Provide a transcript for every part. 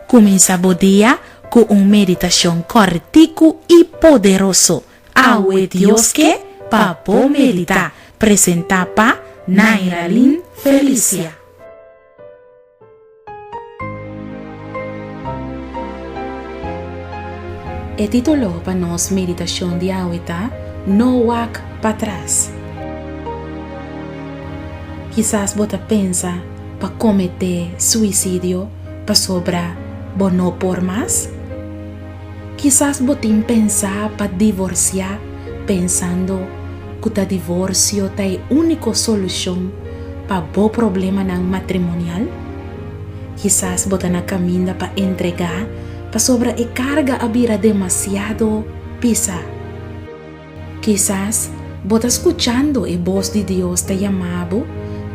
Comienza o día con una meditación cortico y poderoso. Awe Dios que papo medita. Presenta pa Nairalyn Felicia. El título para nos meditación de ahorita, no wak para atrás. Quizás vos pensa para cometer suicidio, para sobra, vos no por más. Quizás vos pensa para divorciar, pensando que el divorcio es la única solución para vos problema en matrimonial. Quizás vos na camino para entregar, para sobra e carga abira demasiado pisa. Quizás vos escuchando e voz de Dios te llamado,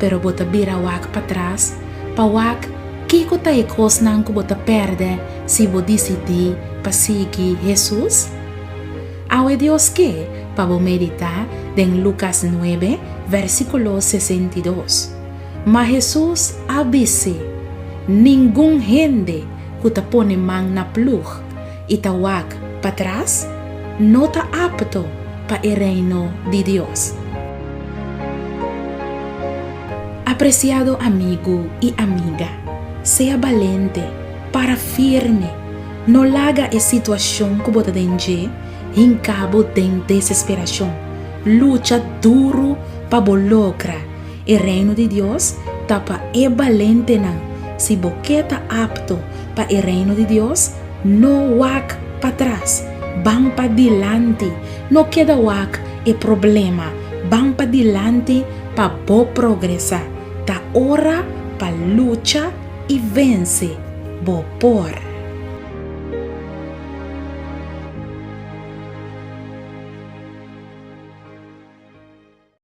pero vos vira wak para atrás, para wak que ta e cosnan que vos perde si vos decidir para seguir Jesus. Awe Dios que, para vos meditar en Lucas 9, versículo 62. Mas Jesús avise, ningún gente que te pone man na plug y te wak para atrás, no está apto para el reino de Dios. Apreciado amigo y amiga, sea valiente, para firme, no haga esa situación que vos tenés en cabo de desesperación. Lucha duro para lograr el reino de Dios, tapa e valente nan. Si vos está apto para el reino de Dios, no wak para atrás, van para adelante, no queda wak el problema, van para adelante para vos progresar. Ta hora para lucha y vence vos por.